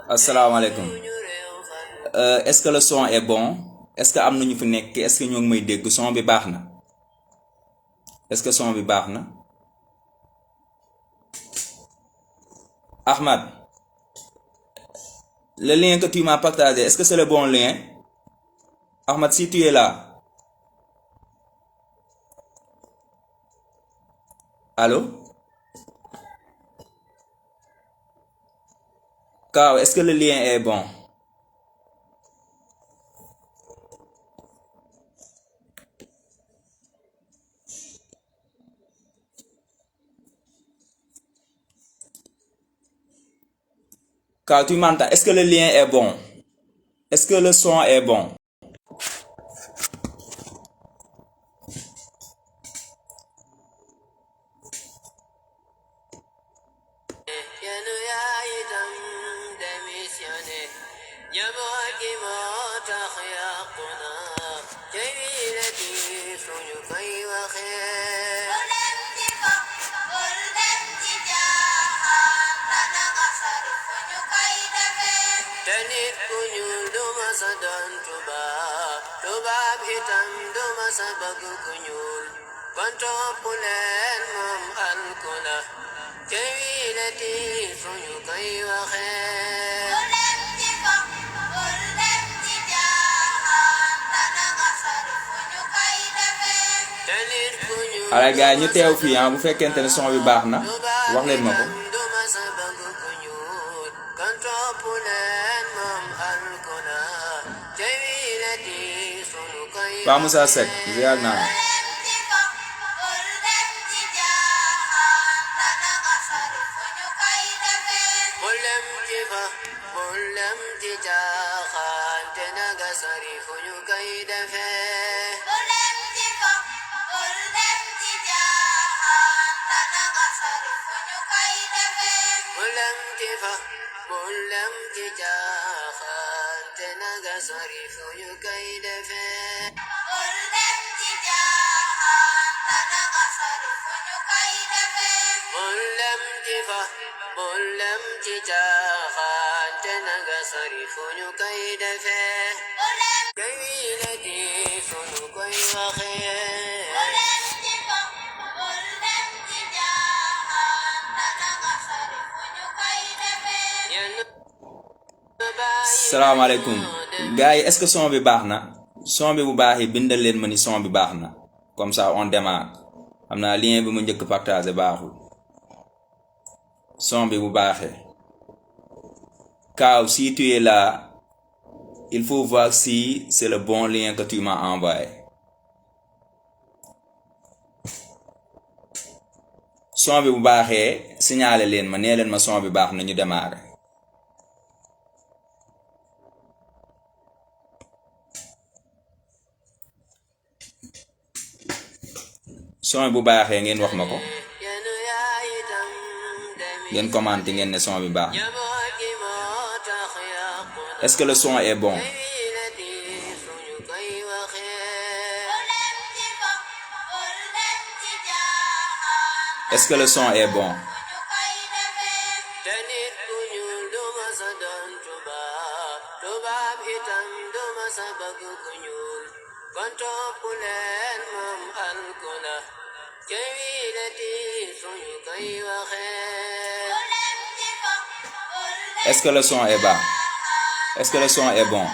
Assalamu alaikum. Est-ce que le son est bon? Est-ce que am nañu fi nekk? Est-ce que ñoo ngi may dégg son bi baax na? Est-ce que son bi baax na? Ahmad, le lien que tu m'as partagé, est-ce que c'est le bon lien? Ahmad, si tu es là. Allô? Kao, est-ce que le lien est bon? Kao, tu m'entends? Est-ce que le lien est bon? Est-ce que le son est bon? Alright gars, ñu teew fii bu fekkente ne son bi baax na wax leen ma ko. Pa Moussa Seck ziar naa la. Salaamaaleykum gars yi, est-ce que son bi baax na? Son bi bu baaxee bindal leen ma ni son bi baax na, comme ça on démarre. xam naa lien bi ma njëkk partagé baaxul. Son bi bu baaxee. Kao, si tu es là, il faut voir si c'est le bon lien que tu m'as envoyé. Son bi bu baaxee signalé leen ma, nee leen ma son bi baax na ñu démarrer. Son bu baaxee ngeen wax ma ko. Ngeen commenté ngeen ne son bi baax. Est-ce que le son est bon? Est-ce que le son est bon? Est-ce que le son est bas? Est-ce que le son est bon?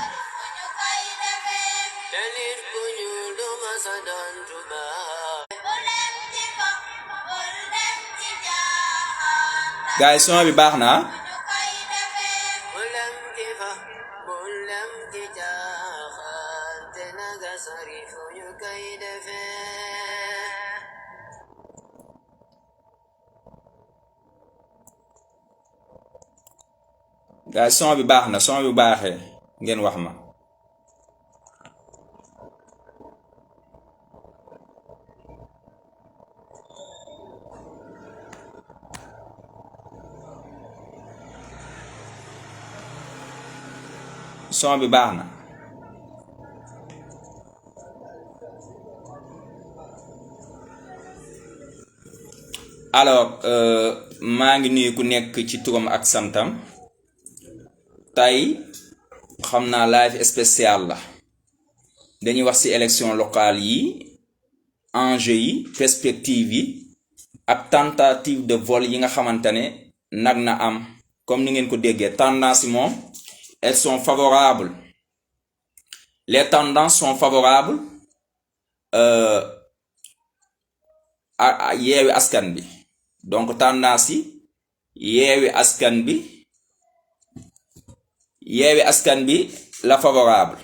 Gars yi, son bi baax na. Gars yi, son bi baax na, son bi baaxee ngeen wax ma. Son bi baax na. alors maa ngi nuyu ku nekk ci turam ak santam tey xam naa live spécial la dañuy wax ci élection locale yi enjeu yi perspective yi ak tentative de vol yi nga xamante ne nag na am comme ni ngeen ko déggee tendance yi moom elles sont favorables les tendances sont favorables à Yewwi Askan Wi donc tendance yi Yewwi Askan Wi la favorable.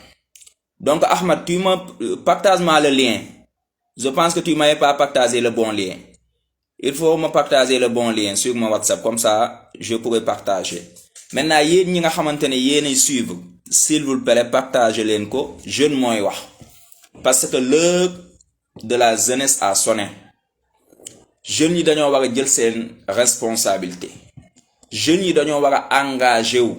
Donc Ahmad, tu me partage-moi le lien. Je pense que tu ne m'avais pas partagé le bon lien. Il faut me partager le bon lien sur mon WhatsApp, comme ça je pourrai partager. Maintenant, yéen ñi nga xamantene yéenay suivre, s'il vous plaît, partagez leen ko, jeune mooy wax. Parce que l'heure de la jeunesse a sonné. Jeunes yi dañoo war a jël seen responsabilité. Jeunes yi dañoo war a engagé wu.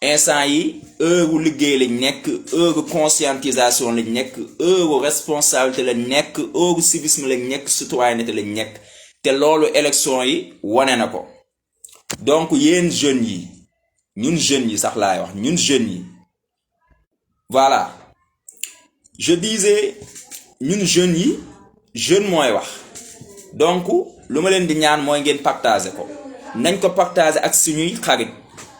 Instant yi heure liggéey lañ nekk, heure conscientisation lañ nekk, heure responsabilité lañ nekk, heure civisme lañ nekk, citoyenneté lañ nekk. Te loolu élection yi wane na ko. Donc yéen jeunes yi, ñun jeunes yi sax laay wax, ñun jeunes yi. Voilà. Je disais ñun jeunes yi, jeune mooy wax. Donc lu ma leen di ñaan mooy ngeen partager ko. Nañ ko partager ak suñuy xarit.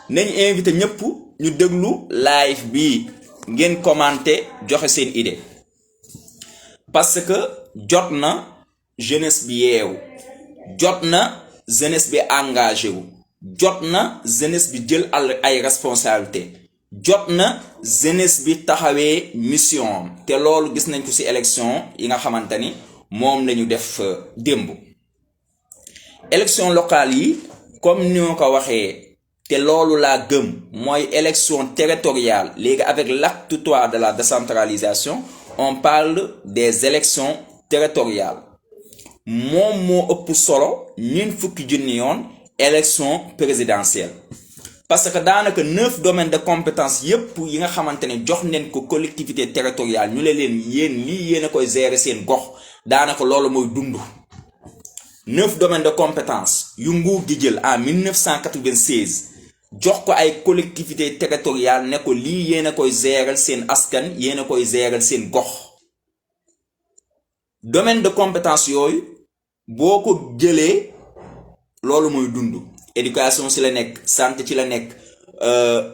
Nañ invité ñëpp ñu déglu live bi ngeen commenter joxe seen idée. Parce que jot na jeunesse bi yeewu. Jot na jeunesse bi engagé wu. Jot na jeunesse bi jël ay responsabilité. Jot na jeunesse bi taxawee mission te loolu gis nañ ko ci élection yi nga xamante ni moom lañu def démb. Élection locale yi comme ni ma ko waxee te loolu laa gëm mooy élection territoriale léegi avec l'acte 3 de la décentralisation on parle des élections territoriales moom moo ëpp solo ñun fukki junni yoon élection présidentielle parce que daanaka 9 domaines de compétence yépp yi nga xamante ne jox nañ ko collectivité territoriale ñu leen yéen lii yéen a koy gérer seen gox daanaka loolu mooy dund 9 domaines de compétence yu nguur gi jël en 1996 jox ko ay collectivité territoriale ne ko lii yéen a koy gérer seen askan yéen a koy gérer seen gox domaine de compétence yooyu boo ko jëlee loolu mooy dund éducation ci la nekk santé ci la nekk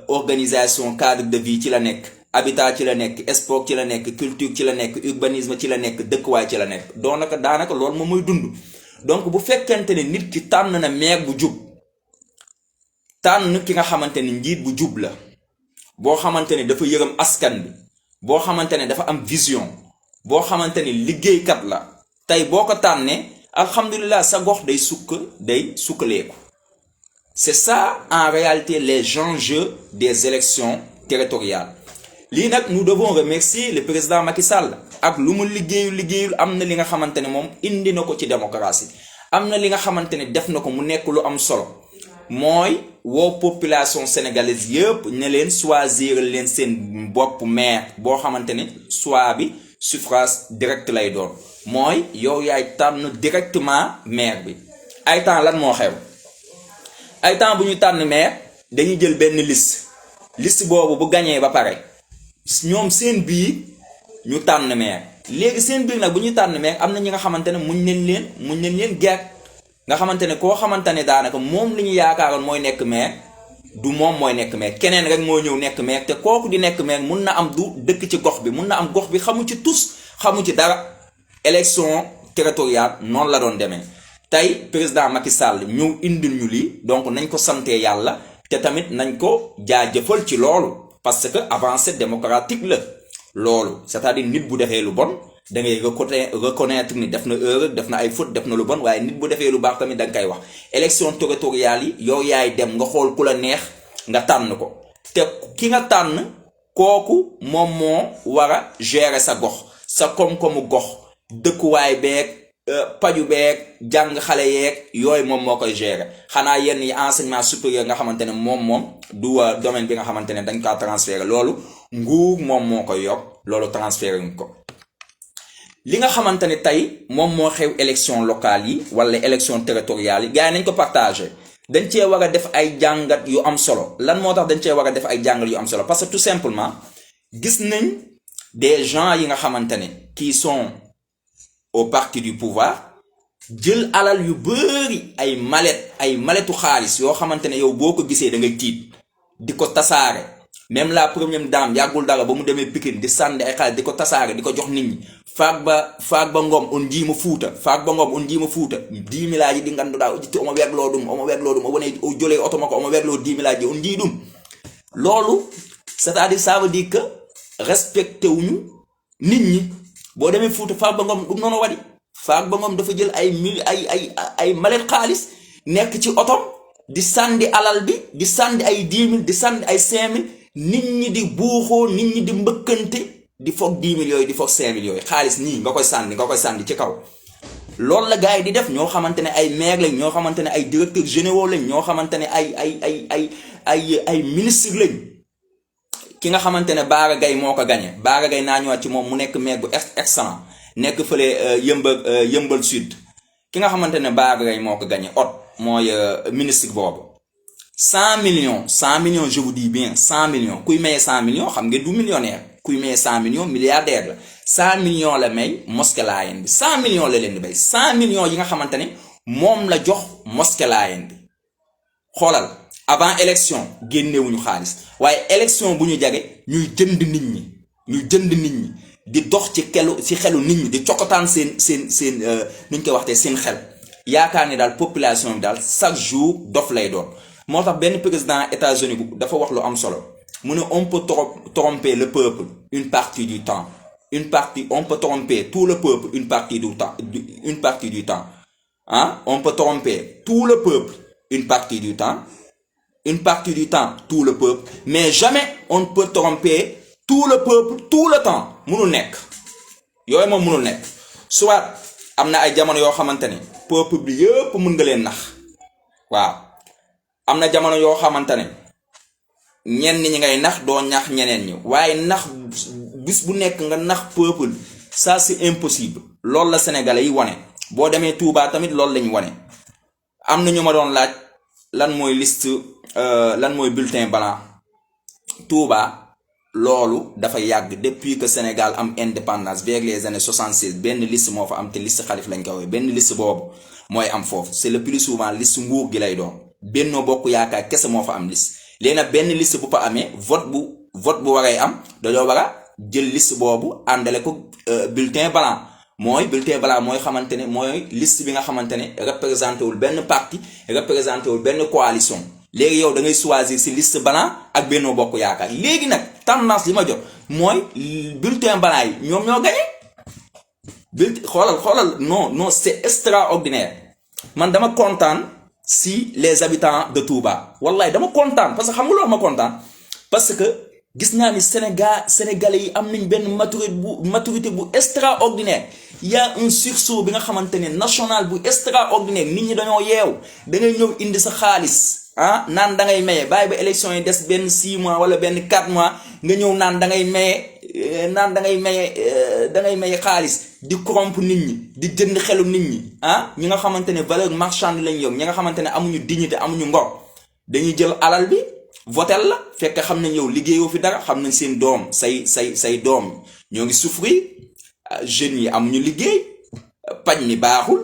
organisation cadre de vie ci la nekk habitat ci la nekk sport ci la nekk culture ci la nekk urbanisme ci la nekk dëkkuwaay ci la nekk daanaka loolu moom mooy dund donc bu fekkente ne nit ki tànn na maire bu jub tànn ki nga xamante ne njiit bu jub la boo xamante ne dafa yërëm askan bi boo xamante ne dafa am vision boo xamante ne liggéeykat la tey boo ko tànnee alhamdulilah sa gox day sukkaleeku c'est ça en réalité les enjeux des élections territoriales lii nag nous devons remercier le président Macky Sall ak lu mu liggéeyul am na li nga xamante ne moom indi na ko ci démocratie am na li nga xamante ne def na ko mu nekk lu am solo mooy woo population sénégalaise yëpp ne leen choisir leen seen bopp maire boo xamante ne choix bi suffrage direct lay doon mooy yow yaay tànn directement maire bi ay temps lan moo xew ay temps bu ñu tànn maire dañuy jël benn liste boobu bu gañee ba pare ñoom seen biir ñu tànn maire léegi seen biir nag bu ñu tànn maire am na ñi nga xamante ne muñ nañ leen gert nga xamante ne koo xamante ne daanaka moom li ñu yaakaaroon mooy nekk maire du moom mooy nekk maire keneen rek moo ñëw nekk maire te kooku di nekk maire mun na am du dëkk ci gox bi mun na am gox bi xamu ci tus xamu ci dara élection territoriale noonu la doon demee tey président Macky Sall ñëw indil ñu lii donc nañ ko santee yàlla te tamit nañ ko jaajëfal ci loolu parce que avancée démocratique la loolu c'est-à-dire nit bu defee lu bon da ngay reconnaître ni def na erreur def na ay faute def na lu bon waaye nit bu defee lu baax tamit da nga koy wax élection territoriale yi yow yaay dem nga xool ku la neex nga tànn ko te ki nga tànn kooku moom moo war a gérer sa gox sa koom-koomu gox dëkkuwaay beeg paju beeg jàng xale yeeg yooyu moom moo koy gérer xanaa yenn yi enseignement supérieur nga xamante ne moom du domaine bi nga xamante ne dañ kaa transférer loolu nguur moom moo koy yokk loolu transférer ko li nga xamante ne tey moom moo xew élection locale yi wala élection territoriale yi gars yi nañ ko partagé dañ cee war a def ay jàngat yu am solo. lan moo tax dañ cee war a def ay jàngat yu am solo parce que tout simplement gis nañ des gens yi nga xamante ne qui sont au parti du pouvoir jël alal yu bëri ay maletu xaalis yoo xamante ne yow boo ko gisee da ngay tiit di ko tasaare. même la première dame yàggul dara ba mu demee Pikine di sànni ay xaalis di ko tasaare di ko jox nit ñi faak ba ngom on jiima fuuta 10 milaji ɗi ganduɗa o ƴitti omo wegloo ɗum o woni o jole oto makko omo wegloo 10 milaji on jii ɗum loolu c'est à dire ça veut dire que respecté wuñu nit ñi boo demee fuuta faak ba ngom ɗum noonu waɗi faak ba ngom dafa jël ay malet xaalis nekk ci otom di sànni alal bi di sànni ay 10 000 di sànni ay 5 000 nit ñi di buuxoo nit ñi di mbëkkante di foog 10 000 yooyu di foog 5 000 yooyu xaalis nii nga koy sànni ci kaw loolu la gars yi di def ñoo xamante ne ay maire lañ ñoo xamante ne ay directeurs généraux lañ ñoo xamante ne ay ministre lañ ki nga xamante ne Bara Gaye moo ko gagné Bara Gaye naa ñëwaat ci moom mu nekk maire bu excellent nekk fële yëmbal sud ki nga xamante ne Bara Gaye moo ko gagné mooy ministre boobu 100 millions je vous dis bien 100 millions kuy maye 100 millions xam nga du millionnaire kuy maye 100 millions milliardaire la 100 millions la may mosquée Layène bi 100 millions la leen di bay 100 millions yi nga xamante ne moom la jox mosquée Layène bi xoolal avant élection génnewuñu xaalis waaye élection bu ñu jage ñuy jënd nit ñi di dox ci xelu nit ñi di cokkotaan seen nuñ koy waxtee seen xel yaakaar ni daal population bi daal chaque jour dof lay doon moo tax benn président États-Unis bu dafa wax lu am solo mu ne on peut tromper le peuple une partie du temps on peut tromper tout le peuple une partie du temps on peut tromper tout le peuple une partie du temps tout le peuple mais jamais on peut tromper tout le peuple tout le temps munul nekk yooyu moom munul nekk soit am na ay jamono yoo xamante ne peuple bi yëpp mën nga leen nax waaw am na jamono yoo xamante ne ñenn ñi ngay nax doo ñax ñeneen ñi waaye nax bis bu nekk nga nax peuple ça c'est impossible loolu la sénégalais yi wane boo demee Touba tamit loolu lañ wane am na ñu ma doon laaj lan mooy liste lan mooy bulletin blanc Touba loolu dafa yàgg depuis que Sénégal am indépendance vers les années 76 benn liste moo fa am te liste xalif lañ ko woowee benn liste boobu mooy am foofu c'est le plus souvent liste nguur gi lay doon Benno Bokk Yaakaar kese moo fa am liste léegi nag benn liste bu fa amee vote bu waree am dañoo war a jël liste boobu àndale ko bulletin blanc mooy xamante ne mooy liste bi nga xamante ne représenté wul benn parti représenté wul benn coalition léegi yow da ngay choisir ci liste blanc ak Benno Bokk Yaakaar léegi nag tendance li ma jot mooy bulletin blanc yi ñoom ñoo gagné xoolal non c'est extraordinaire man dama kontaan si les habitants de Touba wallahi dama kontaan parce que xam nga loolu ma kontaan parce que gis naa ni sénégalais yi am nañ benn maturité bu extraordinaire y a un sursaut bi nga xamante ne national bu extraordinaire nit ñi dañoo yeew da ngay ñëw indi sa xaalis naan da ngay maye bàyyi ba élection yi des benn 6 mois wala benn 4 mois nga ñëw naan da ngay maye xaalis di corrompre nit ñi di jënd xelu nit ñi ñi nga xamante ne valeur marchande lañ yow ñi nga xamante ne amuñu dignité amuñu ngor dañuy jël alal bi votel la fekk xam nañ yow liggéeyoo fi dara xam nañ seen doom say doom ñoo ngi souffrir jeunes yi amuñu liggéey paj mi baaxul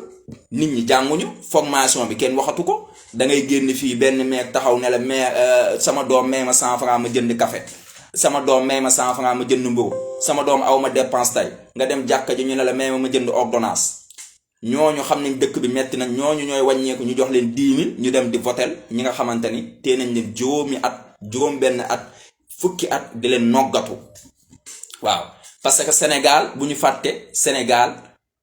nit ñi jànguñu formation bi kenn waxatu ko da ngay génn fii benn maire taxaw ne la maire sama doom may ma 100 francs ma jënd café sama doom may ma 100 francs ma jënd mburu sama doom aw ma dépense tey nga dem jàkka ji ñu ne la may ma jënd ordonnance ñooñu xam nañ dëkk bi metti nañ ñooñu ñooy wàññeeku ñu jox leen 10 000 ñu dem di votel ñi nga xamante ni tee nañ leen juróom benn at fukki at di leen noggatu waaw parce que Sénégal bu ñu fàtte Sénégal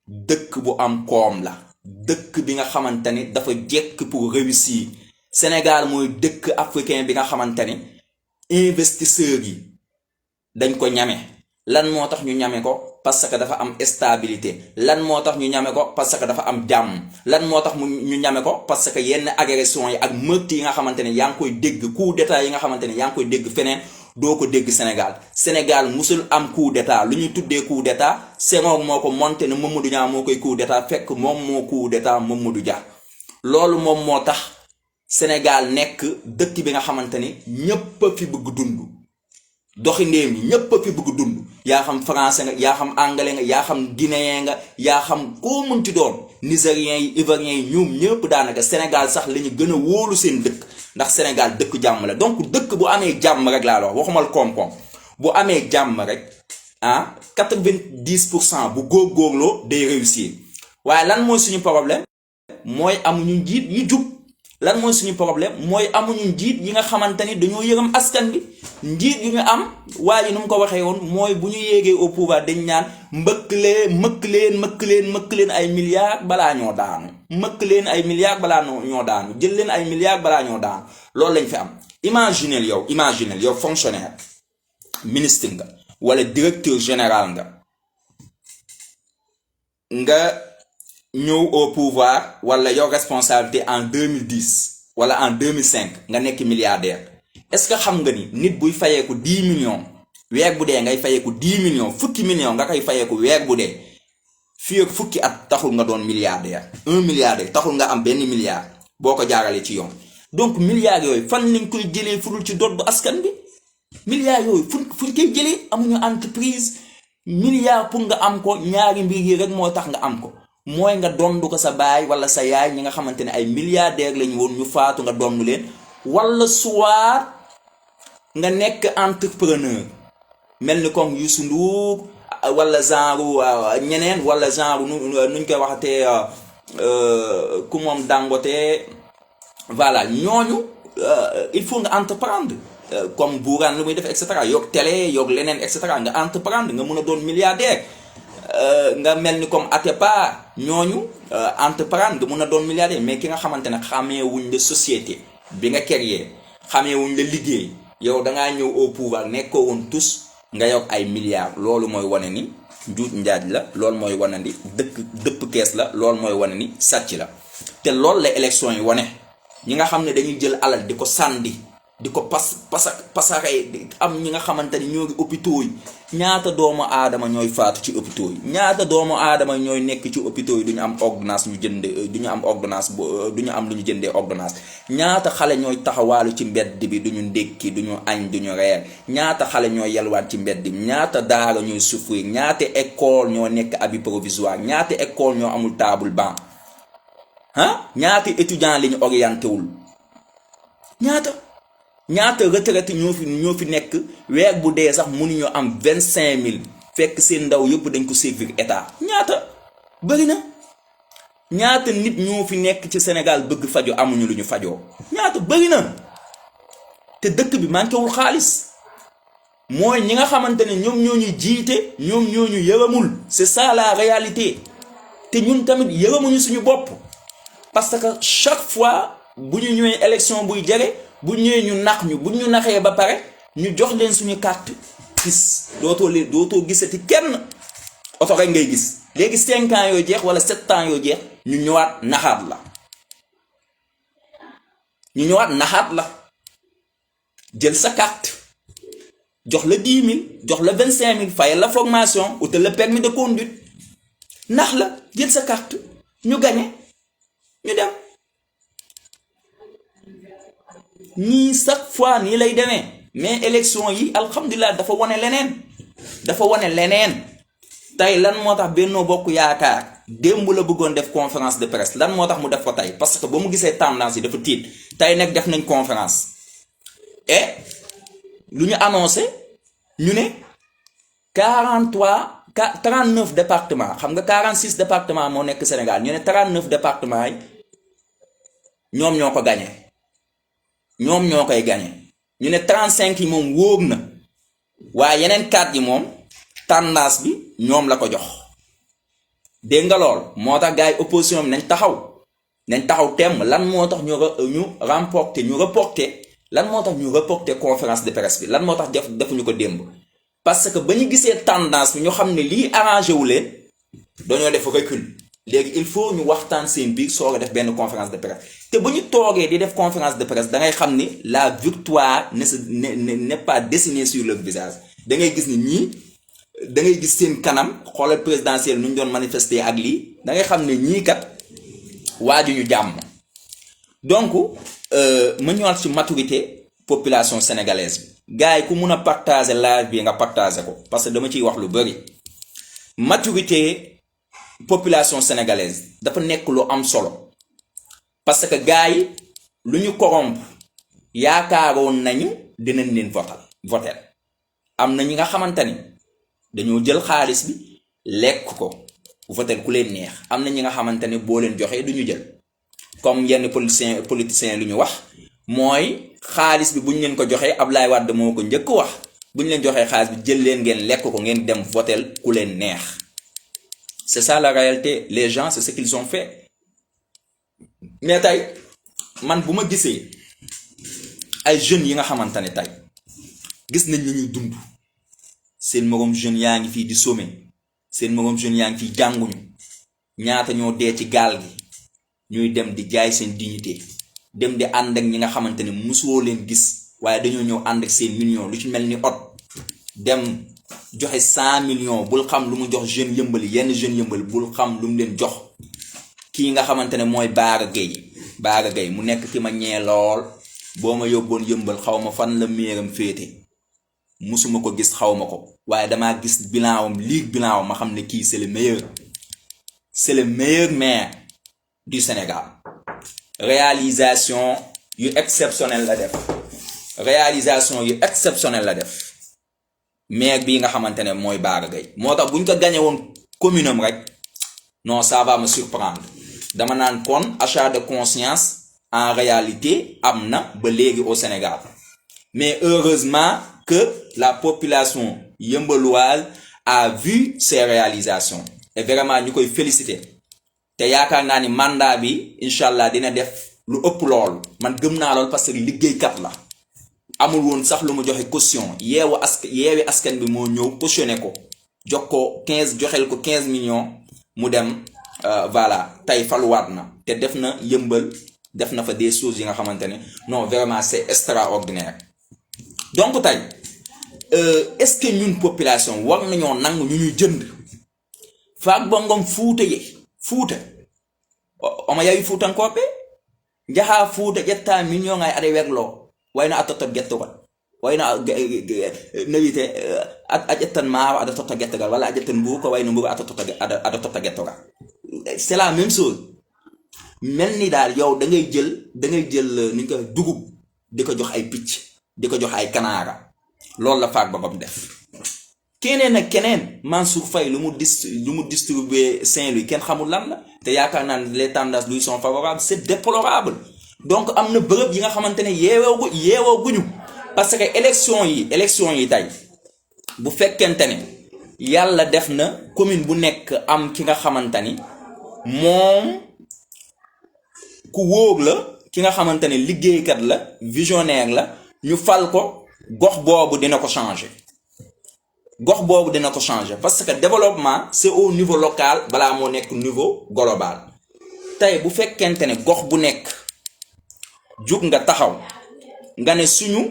dëkk bu am koom la dëkk bi nga xamante ni dafa jekk pour réussir Sénégal mooy dëkk africain bi nga xamante ni investisseurs yi dañ ko ñame lan moo tax ñu ñame ko parce que dafa am stabilité lan moo tax ñu ñame ko parce que dafa am jàmm lan moo tax ñu ñame ko parce que yenn agression yi ak meurtre yi nga xamante ne yaa ngi koy dégg coup d'état yi nga xamante ne yaa ngi koy dégg feneen doo ko dégg Sénégal musul am coup d'état lu ñu tuddee coup d'état Senghor moo ko monté ne Mamadou Dia moo koy coup d'état fekk moom moo coup d'état Mamadou Dia loolu moom moo tax Sénégal nekk dëkk bi nga xamante ni ñépp a fi bëgg dund doxindeem yi ñépp a fi bëgg dund yaa xam français nga yaa xam anglais nga yaa xam guinéen nga yaa xam koo mënti doon nigérien yi ivoirien yi ñoom ñëpp daanaka Sénégal sax la ñu gën a wóolu seen dëkk ndax Sénégal dëkk jàmm la donc dëkk bu amee jàmm rek laa la wax waxumal koom-koom bu amee jàmm rek 90% bu góorgóorloo day réussir waaye lan mooy suñu problème mooy amuñu njiit yu jub lan mooy suñu problème mooy amuñu njiit yi nga xamante ni dañoo yërëm askan bi njiit yu ñu am waa ji nu mu ko waxee woon mooy bu ñu yéegee au pouvoir dañ ñaan mbëkk leen ay milliards balaa ñoo daanu mbëkk leen ay milliards balaa ñoo daanu jël leen ay milliards balaa ñoo daanu loolu lañ fi am. imaginel yow fonctionnaire ministre nga wala directeur général nga ñëw au pouvoir wala yow responsabilité en 2010 wala en 2005 nga nekk milliardaire est-ce que xam nga ni nit buy fayeeku 10 millions weer bu dee ngay fayeeku 10 millions fukki millions nga koy fayeeku weer bu dee fii ak fukki at taxul nga doon milliardaire 1 milliardaire taxul nga am benn milliard boo ko jaaralee ci yoon donc milliards yooyu fan lañ koy jëlee fudul ci dot bu askan bi milliards yooyu fuñ koy jëlee amuñu entreprise milliards pour nga am ko ñaari mbir yi rek moo tax nga am ko mooy nga dondu ko sa baay wala sa yaay ñi nga xamante ne ay milliardaires lañu woon ñu faatu nga dondu leen wala soit nga nekk entrepreneur mel ni comme Youssou Ndour wala genre ñeneen wala genre nuñ koy waxatee ku moom Dangote voilà ñooñu il faut nga entreprendre comme Bourane lu muy def et cetera yoog télé yoog leneen et cetera nga entreprendre nga mun a doon milliardaire nga mel ni comme Atepa ñooñu entreprendre nga mun a doon milliardaire mais ki nga xamante ne xamee wuñ la société bi nga créé xamee wuñ la liggéey yow dangaa ñëw au pouvoir nekkoo woon tous nga yokk ay milliards loolu mooy wane ni njuut njaaj la loolu mooy wane ni dëpp kees la loolu mooy wane ni sàcc la te loolu la élection yi wane ñi nga xam ne dañuy jël alal di ko sàndi di ko pasaree am ñi nga xamante ni ñoo ngi hôpitaux yi ñaata doomu aadama ñooy faatu ci hôpitaux yi ñaata doomu aadama ñooy nekk ci hôpitaux yi du ñu am ordonnance ñu jënd du ñu am ordonnance du ñu am lu ñu jëndee ordonnance ñaata xale ñooy taxawaalu ci mbedd bi du ñu ndékki du ñu añ du ñu reer ñaata xale ñooy yalwaat ci mbedd bi ñaata daara ñooy souffrir ñaata école ñoo nekk abri provisoire ñaata école ñoo amul table banc ñaata étudiant li ñu orienté wul ñaata retraite ñoo fi nekk weer bu dee sax mënuñoo am 25000 fekk seen ndaw yëpp dañ ko servir état ñaata bëri na ñaata nit ñoo fi nekk ci Sénégal bëgg fajo amuñu lu ñu fajoo ñaata bëri na te dëkk bi manquéwul xaalis mooy ñi nga xamante ne ñoom ñoo ñu jiite ñoom ñoo ñu yërëmul c'est ça la réalité te ñun tamit yërëmuñu suñu bopp parce que chaque fois bu ñu ñëwee élection buy jege bu ñëwee ñu nax ñu bu ñu naxee ba pare ñu jox leen suñu carte gis dootoo gisati kenn oto rek ngay gis léegi 5 ans yoo jeex wala 7 ans yoo jeex ñu ñëwaat naxaat la jël sa carte jox la 10 000 jox la 25 000 fayal la formation utal la permis de conduite nax la jël sa carte ñu gagné ñu dem ñii chaque fois nii lay demee mais élection yi alhamdulilah dafa wane leneen tey lan moo tax Benno Bokk Yaakaar démb la bëggoon def conférence de presse lan moo tax mu def ko tey parce que ba mu gisee tendance yi dafa tiit tey nag def nañ conférence et lu ñu annoncé ñu ne 39 départements xam nga 46 départements moo nekk Sénégal ñu ne 39 départements yi ñoom ñoo ko gagné ñoom ñoo koy gagné ñu ne 35 yi moom wóor na waaye yeneen 4 yi moom tendance bi ñoom la ko jox dégg nga lool moo tax gars yi opposition bi nañ taxaw temm lan moo tax ñu reporté conférence de presse bi lan moo tax defuñu ko démb parce que ba ñu gisee tendance bi ñu xam ne lii arrangé wu leen dañoo def recul léegi il faut ñu waxtaan seen biir soog a def benn conférence de presse te bu ñu toogee di def conférence de presse da ngay xam ni la victoire n'est pas dessinée sur leur visage da ngay gis ni ñii da ngay gis seen kanam xoolal présidentiel nu ñu doon manifester ak lii da ngay xam ne ñii kat waaju ñu jàmm. donc ma ñëwaat ci maturité population sénégalaise bi gars yi ku mun a partager live bi nga partager ko parce que dama ciy wax lu bari. maturité population sénégalaise dafa nekk lu am solo parce que gars yi lu ñu corrompre yaakaaroon nañu dinañ leen voter am na ñi nga xamante ni dañoo jël xaalis bi lekk ko voter ku leen neex am na ñi nga xamante ne boo leen joxee du ñu jël comme yenn politiciens lu ñu wax mooy xaalis bi bu ñu leen ko joxee Ablaye Wade moo ko njëkk wax bu ñu leen joxee xaalis bi jël leen ngeen lekk ko ngeen dem voter ku leen neex. C'est ça la réalité les gens c'est ce qu'ils ont fait mais tey man bu ma gisee ay jeunes yi nga xamante ne tey gis nañ ni ñuy dund seen moroom jeunes yaa ngi fii di sommer seen moroom jeunes yaa ngi fii jànguñu ñaata ñoo dee ci gaal gi ñuy dem di jaay seen dignité dem di ànd ak ñi nga xamante ne musuwoo leen gis waaye dañoo ñëw ànd ak seen millions lu ci mel ni ot dem joxe 100 millions bul xam lu mu jox jeune yëmbali yenn jeune yëmbali bul xam lu mu leen jox kii nga xamante ne mooy Baara Gueye mu nekk ki ma ñee lool boo ma yóbboon yëmbal xaw ma fan la meeram féete musuma ko gis xaw ma ko waaye damaa gis bilanwam bilanwam ma xam ne kii c'est le meilleur maire du Sénégal réalisation yu exceptionnel la def maire bii nga xamante ne mooy Baara Gueye moo tax bu ñu ko gagné woon commune am rek non ça va me surprendre dama naan kon achat de conscience en réalité am na ba léegi au Sénégal mais heureusement que la population yëmbaluwaal a vu ces réalisations et vraiment ñu koy féliciter te yaakaar naa ni mandat bi incha allah dina def lu ëpp loolu man gëm naa lool parce que liggéeykat la. amul woon sax lu mu joxe caution yeewi askan bi moo ñëw cautionné ko jox ko 15 millions mu dem voilà tey faluwaat na te def na yëmbal def na fa des choses yi nga xamante ne non vraiment c'est extraordinaire. donc tey est-ce que ñun population war nañoo nangu ñu ñuy jënd faak bongom fuuta oma yawi fuutankoɓe jaha fuuta ƴetta million ngay aɗa wegloo wayno a tottat getto gal wayno no wiyete a ƴettan maawa aɗa totta gettogal walla a ƴettan mburu ko wayno mburu aɗa totta gettogal c'est la même chose mel ni daal yow da ngay jël ni ko dugub di ko jox ay picc di ko jox ay kanaara loolu la faak bongom def keneen ak keneen Mansour Faye lu mu distribuer Saint-Louis kenn xamul lan la te yaakaar naa ne les tendances lui sont favorables c'est déplorable. donc am na bërëb yi nga xamante ne yeewoo guñu parce que élection yi tey bu fekkente ne yàlla def na commune bu nekk am ki nga xamante ni moom ku wóor la ki nga xamante ne liggéeykat la visionnaire la ñu fal ko gox boobu dina ko changer parce que développement c'est au niveau local balaa moo nekk niveau global tey bu fekkente ne gox bu nekk jug nga taxaw nga ne suñu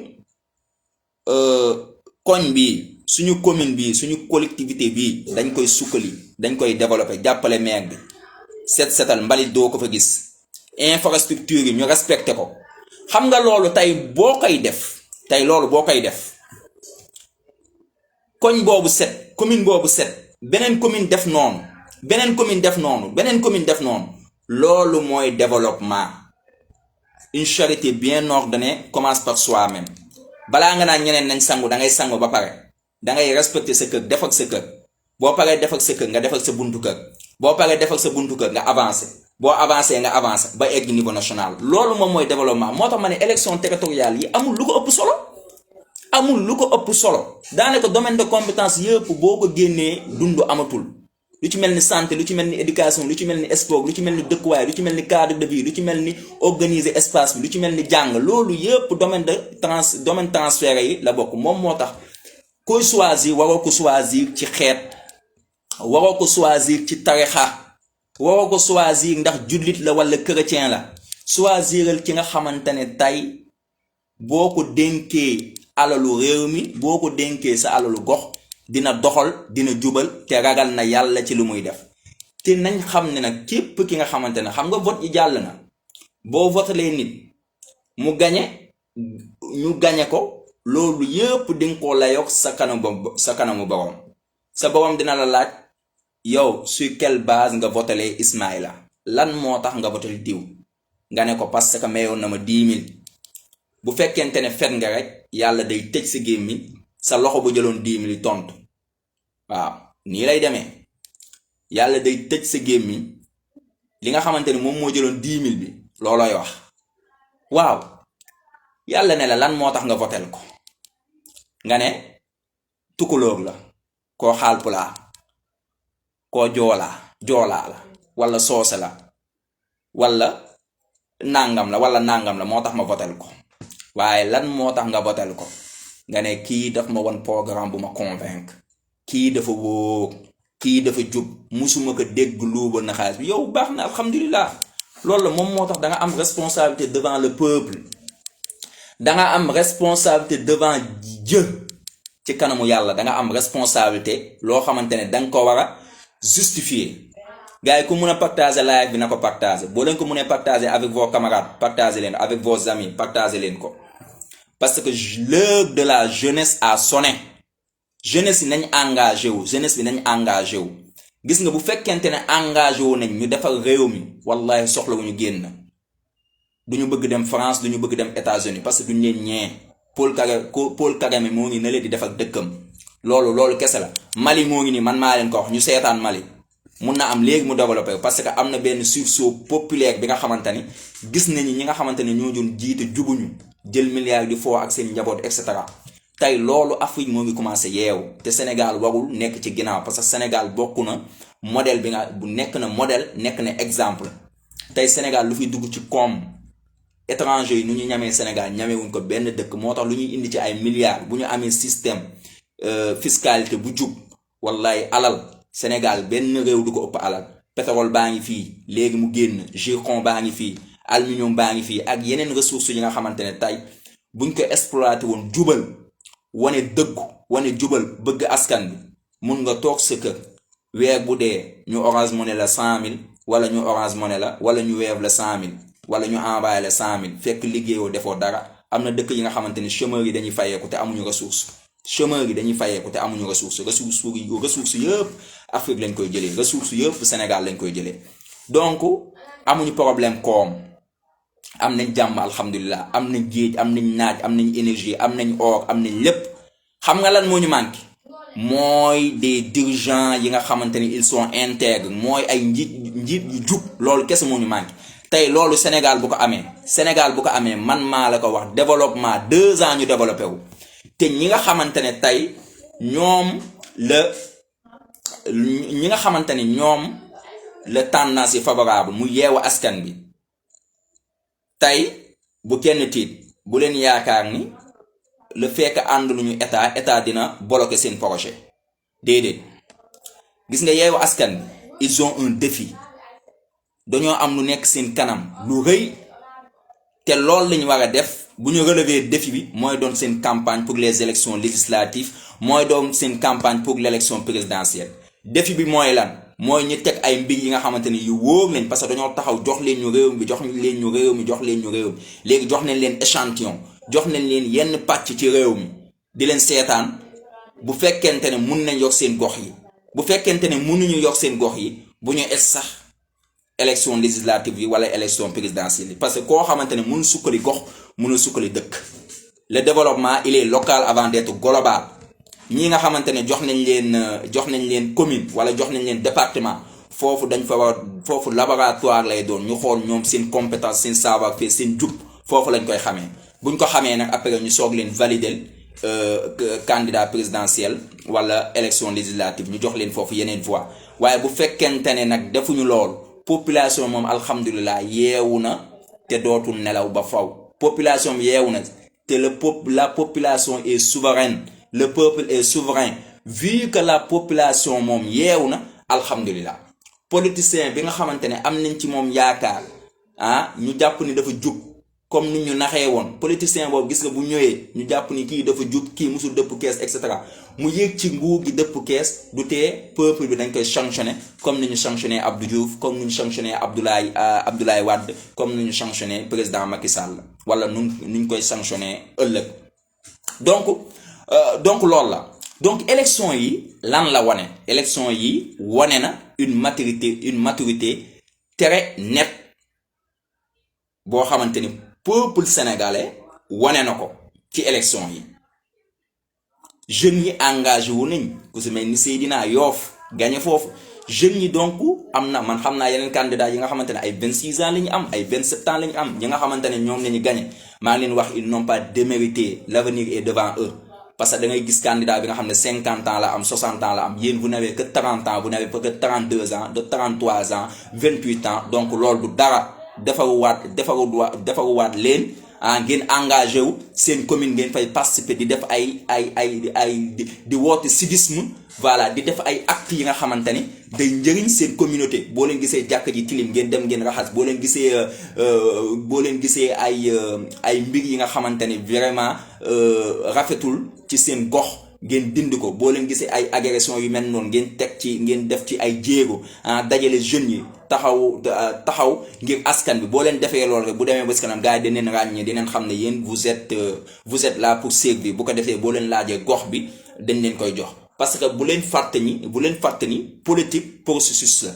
koñ bi suñu commune bi suñu collectivité bi dañ koy sukkali dañ koy développer jàppale maire bi setal mbalit doo ko fa gis infrastructure yi ñu respecté ko xam nga loolu tey boo koy def koñ boobu set commune boobu set beneen commune def noonu loolu mooy développement. Une charité bien ordonnée commence par soi-même balaa nga naan ñeneen nañ sangu da ngay sangu ba pare da ngay respecter sa kër def ak sa kër boo paree def ak sa kër nga def ak sa buntu kër boo paree def ak sa buntu kër nga avancer boo avancer nga avancer ba egg niveau national loolu moom mooy développement moo tax ma ne élection territoriale yi amul lu ko ëpp solo daanaka domaine de compétence yëpp boo ko génnee dund amatul. lu ci mel ni santé lu ci mel ni éducation lu ci mel ni sport lu ci mel ni dëkkuwaay lu ci mel ni cadre de vie lu ci mel ni organiser espace bi lu ci mel ni jàng loolu yëpp domaine transféré yi la bokk moom moo tax koy choisir waroo ko choisir ci xeet waroo ko choisir ci tarixa waroo ko choisir ndax jullit la wala chrétien la choisiral ki nga xamante ne tey boo ko dénkee alalu réew mi boo ko dénkee sa alalu gox dina doxal dina jubal te ragal na yàlla ci lu muy def. te nañ xam ne nag képp ki nga xamante ne xam nga vote yi jàll na boo votelee nit mu gañe ñu gañe ko loolu yépp dinga ko layoog sa kanamu borom. sa borom dina la laaj yow sur quelle base nga votelee Ismaïla lan moo tax nga votel diw nga ne ko parce que mayoon na ma 10 000 bu fekkente ne fen nga rek yàlla day tëj sa gémmiñ sa loxo bu jëloon 10 000 tontu waaw nii lay demee yàlla day tëj sa gémmiñ li nga xamante ne moom moo jëloon 10 000 bi loolooy wax waaw yàlla ne la lan moo tax nga votel ko nga ne tukulóor la koo xaalpulaa koo joolaa la wala soose la wala nangam la moo tax ma votel ko waaye lan moo tax nga votel ko nga ne kii daf ma won programme bu ma convaincre kii dafa wóor kii dafa jub musuma ko dégg luuba na xaalis bi yow baax na alhamdulilah loolu la moom moo tax da nga am responsabilité devant le peuple da nga am responsabilité devant Dieu ci kanamu yàlla da nga am responsabilité loo xamante ne da nga ko war a justifier gars yi ku mun a partager live bi na ko partager boo leen ko munee partager avec vos camarades partager leen avec vos amis partager leen ko parce que l'heure de la jeunesse a sonné jeunesse yi nañ engagé wu jeunesse bi nañ engagé wu gis nga bu fekkente ne engagé wu nañ ñu defal réew mi wallahi soxla wu ñu génn duñu bëgg dem France duñu bëgg dem États-Unis parce que duñu leen ñee Paul Kagame moo ngi ne leen di def ak dëkkam loolu kese la Mali moo ngi nii man maa leen ko wax ñu seetaan Mali mun na am léegi mu développé parce que am na benn sursaut populaire bi nga xamante ni gis nañu ñi nga xamante ne ñoo doon jiite jubuñu jël milliards di foo ak seen njaboot et cetera tey loolu Afrique moo ngi commencé yeewu te Sénégal warul nekk ci ginnaaw parce que Sénégal bokk na modèle bi nga bu nekk na modèle nekk na exemple tey Sénégal lu fi dugg ci koom étranger yi nu ñu ñamee Sénégal ñamewuñ ko benn dëkk moo tax lu ñuy indi ci ay milliards bu ñu amee système fiscalité bu jub wallahi alal Sénégal benn réew du ko ëpp alal pétrole baa ngi fii léegi mu génn zircon baa ngi fii aluminium baa ngi fii ak yeneen ressources yi nga xamante ne tey buñ ko exploité woon jubal wane dëggu wane jubal bëgg askan bi mun nga toog sa kër weer bu dee ñu Orange Money la 100 000 wala ñu Orange Money la wala ñu Wave la 100 000 wala ñu envoyé la 100 000 fekk liggéeyoo defoo dara am na dëkk yi nga xamante ne chômeurs yi dañuy fayeeku te amuñu ressource ressource yëpp Afrique lañ koy jëlee ressource yëpp Sénégal lañ koy jëlee donc amuñu problème koom am nañ jàmm alhamdulilah am nañ géej am nañ naaj am nañ énergie am nañ or am nañ lépp xam nga lan moo ñu manqué mooy des dirigeants yi nga xamante ni ils sont intègres mooy ay njiit yu jub loolu kese moo ñu manqué tey loolu Sénégal bu ko amee man maa la ko wax développement 2 ans ñu développé wu te ñi nga xamante ne tey ñoom la tendance yi favorable mu yeewu askan bi tey bu kenn tiit bu leen yaakaar ni le fait que ànd luñu état dina bloquer seen projet déedéet gis nga yeewu askan bi ils ont un défi dañoo am lu nekk seen kanam lu rëy te loolu lañu war a def bu ñu relever défi bi mooy doon seen campagne pour les élections législatives mooy doon seen campagne pour l'élection présidentielle défi bi mooy lan mooy ñu teg ay mbir yi nga xamante ni yu wóor leen parce que dañoo taxaw jox leen ñu réew mi léegi jox nañ leen échantillon jox nañ leen yenn pàcc ci réew mi di leen seetaan bu fekkente ne mun nañ yokk seen gox yi bu fekkente ne mënuñu yokk seen gox yi bu ñu es sax élection législative yi wala élection présidentielle yi parce que koo xamante ne mënul sukkali gox mënul sukkali dëkk le développement il est local avant d'être global ñi nga xamante ne jox nañ leen commune wala jox nañ leen département foofu dañ fa war foofu laboratoire lay doon ñu xool ñoom seen compétence seen savoir-faire seen jub foofu lañ koy xamee buñ ko xamee nag après ñu soog leen valider candidat présidentiel wala élection législative ñu jox leen foofu yeneen voix waaye bu fekkente ne nag defuñu lool population moom alhamdulilah yeewu na te dootul nelaw ba faw population yeewu na te la population est souveraine le peuple est souverain vu que la population moom yeewu na alhamdulilah politicien bi nga xamante ne am nañ ci moom yaakaar ñu jàpp ni dafa jub comme ni ñu naxee woon politicien boobu gis nga bu ñëwee ñu jàpp ni kii dafa jub kii musul dëpp kees et cetera mu yéeg ci nguur gi dëpp kees du tee peuple bi dañ koy sanctionné comme ni ñu sanctionné Abdou Diouf comme ni ñu sanctionné Abdoulaye Wade comme ni ñu sanctionné président Macky Sall wala nu ñu koy sanctionné ëllëg donc loolu la donc élection yi lan la wane élection yi wane na une maturité très nette boo xamante ni peuple sénégalais wane na ko ci élection yi jeunes yi engagé wu nañ ku si mel ni Seydina Yoff gagné foofu jeunes yi donc am na man xam naa yeneen candidats yi nga xamante ne ay 26 ans la ñu am ay 27 ans la ñu am ñi nga xamante ne ñoom la ñu gagné maa ngi leen wax ils n'ont pas démérité l'avenir est devant eux parce que da ngay gis candidat bi nga xam ne 50 ans la am 60 ans la am yéen vous n'avez que 30 ans vous n'avez que 32 ans de 33 ans 28 ans donc loolu du dara defaruwaat leen ngeen engagé wu seen commune ngeen fay participer di def di woote civisme voilà di def ay actes yi nga xamante ne day njëriñ seen communauté boo leen gisee jàkk ji tilim ngeen dem ngeen raxas boo leen gisee ay mbir yi nga xamante ne vraiment rafetul ci seen gox ngeen dindi ko boo leen gisee ay agression yu mel noonu ngeen def ci ay jéego dajale jeunes yi taxaw ngir askan bi boo leen defee loolu rek bu demee ba si kanam gars yi dinañ ràññee dinañ xam ne yéen vous êtes là pour servir bu ko defee boo leen laajee gox bi dañ leen koy jox parce que bu leen fàtte ni politique processus la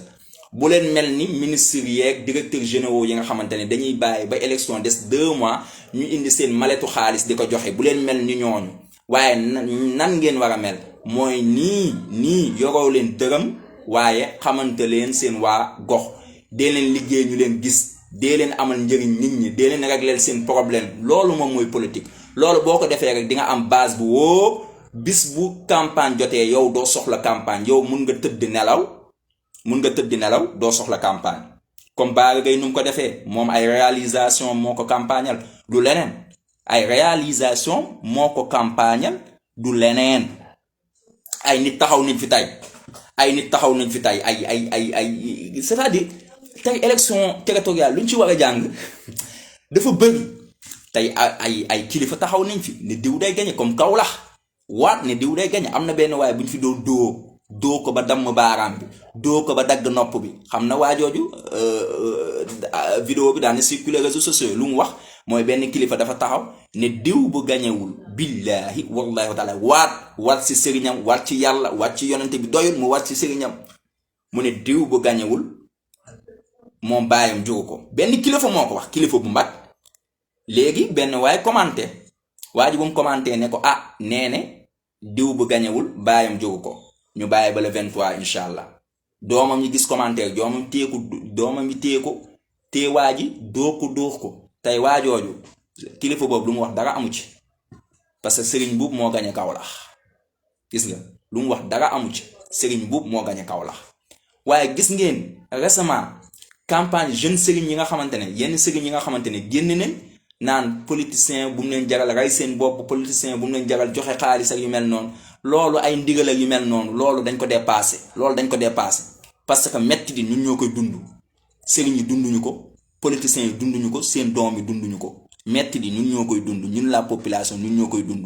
bu leen mel ni ministre yeeg directeur généraux yi nga xamante ne dañuy bàyyi ba élection des 2 mois ñu indi seen maletu xaalis di ko joxe bu leen mel ni ñooñu waaye nan ngeen war a mel mooy nii yoroo leen dërëm waaye xamante leen seen waa gox dee leen liggéey ñu leen gis dee leen amal njëriñ nit ñi dee leen régler seen problème loolu moom mooy politique loolu boo ko defee rek di nga am base bu wóor bis bu campagne jotee yow doo soxla campagne yow mun nga tëdd nelaw doo soxla campagne comme Bara Gaye nu mu ko defee moom ay réalisation moo ko campagnal du leneen ay réalisation moo ko campagnal du leneen ay nit taxaw nañ fi tey ay c'est-à-dire tey élection territoriale lu ñu ci war a jàng dafa bëri tey ay kilifa taxaw nañ fi ne diw day gañe comme Kaolack waat ne diw day gañe am na benn waaye bu ñu fi doon doo ko ba damm baaraam bi doo ko ba dagg nopp bi xam na waa jooju vidéo bi daan na circuler réseaux sociaux lu mu wax mooy benn kilifa dafa taxaw ne diw bu gañewul billahi wallahi wa taala waat ci sëriñam waat ci yàlla waat ci yonente bi doyul mu waat ci sëriñam mu ne diw bu gañewul moom baayam jógu ko benn kilifa moo ko wax kilifa bu mag léegi benn waaye commenté waa ji bu mu commenté ne ko nee diw bu gañewul baayam jógu ko ñu bàyyi ba le 23 incha allah doomam ñi gis commentaire doomam yi téye waa ji dóor ko tey waajooju kilifa boobu lu mu wax dara amu ci parce que Serigne Mboup moo gañe Kaolack gis nga lu mu wax dara amu ci Serigne Mboup moo gañe Kaolack waaye gis ngeen récemment campagne jeune Serigne yi nga xamante ne yenn Serigne yi nga xamante ne génn nañ naan politicien bu mu leen jaral rey seen bopp politicien bu mu leen jaral joxe xaalis ak yu mel noonu loolu ay ndigal ak yu mel noonu loolu dañ ko dépassé parce que metti di ñun ñoo koy dund Serigne yi dunduñu ko politiciens yi dunduñu ko seen doom yi dunduñu ko metti di ñun ñoo koy dund ñun la population ñun ñoo koy dund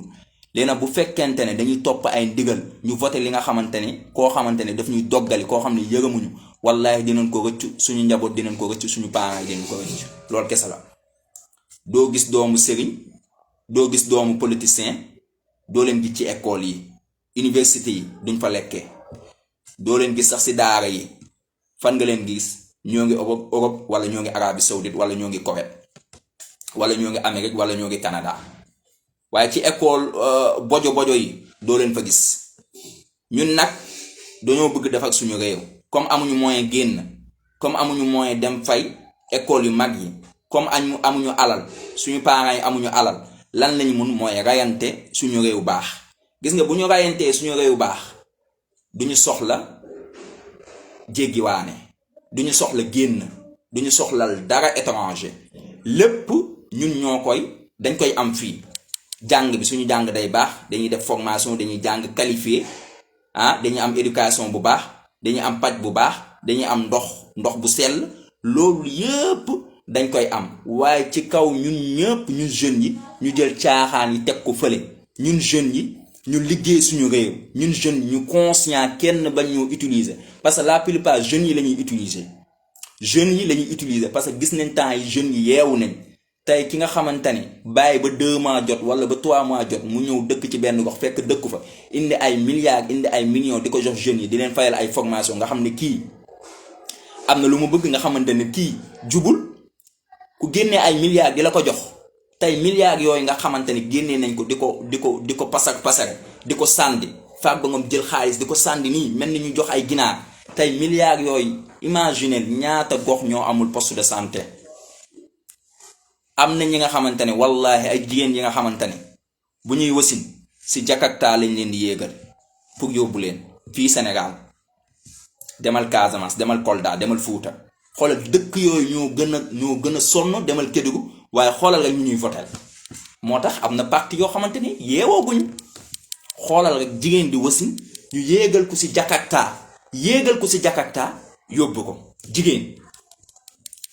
léegi nag bu fekkente ne dañuy topp ay ndigal ñu voté li nga xamante ne koo xamante ne daf ñuy doggali koo xam ne yërëmuñu wallahi dinañ ko rëccu suñu njaboot dinañ ko rëccu suñu parents yi dinañ ko rëccu loolu kese la doo gis doomu sëriñ doo gis doomu politicien doo leen gis ci école yi université yi duñ fa lekkee doo leen gis sax ci daara yi fan nga leen gis ñoo ngi Europe wala ñoo ngi Arabie Saoudite wala ñoo ngi Corée wala ñoo ngi Amérique wala ñoo ngi Canada waaye ci école bojo yi doo leen fa gis ñun nag dañoo bëgg def ak suñu réew comme amuñu moyen génn comme amuñu moyen dem fay école yu mag yi comme amuñu alal suñu parents yi amuñu alal lan lañu mun mooy rayante suñu réew baax gis nga bu ñu rayantee suñu réew baax duñu soxla jéggiwaane duñu soxla génn duñu soxlal dara étranger lépp ñun dañ koy am fii jàng bi suñu jàng day baax dañuy def formation dañuy jàng qualifié dañuy am éducation bu baax dañuy am paj bu baax dañuy am ndox bu sell loolu yépp dañ koy am waaye ci kaw ñun ñëpp ñun jeunes yi ñu jël caaxaan yi teg ko fële ñun jeunes yi ñu liggéey suñu réew ñun jeunes yi ñu conscient kenn bañ ñoo utiliser parce que la plupart jeunes yi la ñuy utiliser parce que gis nañ temps yi jeunes yi yeewu nañ tey ki nga xamante ne bàyyi ba 2 mois jot wala ba 3 mois jot mu ñëw dëkk ci benn gox fekk dëkku fa indi ay milliards indi ay millions di ko jox jeunes yi di leen fayal ay formation nga xam ne kii am na lu mu bëgg nga xamante ne kii jubul ku génnee ay milliards di la ko jox tey milliards yooyu nga xamante ne génnee nañ ko di ko pasare di ko sàndi faak ba nga jël xaalis di ko sàndi nii mel ni ñu jox ay ginaar tey milliards yooyu imaginer ñaata gox ñoo amul poste de santé. am na ñi nga xamante ne wallahi ay jigéen yi nga xamante ne bu ñuy wasin si Jakarta lañ leen di yéegal pour yóbbu leen fii Sénégal demal Casamance demal Kolda demal Fuuta xoolal dëkk yooyu ñoo gën a sonn demal Kédougou waaye xoolal rek ñu ñuy votel moo tax am na parti yoo xamante ne yeewooguñ xoolal rek jigéen di wasin ñu yéegal ko si Jakarta yóbbu ko jigéen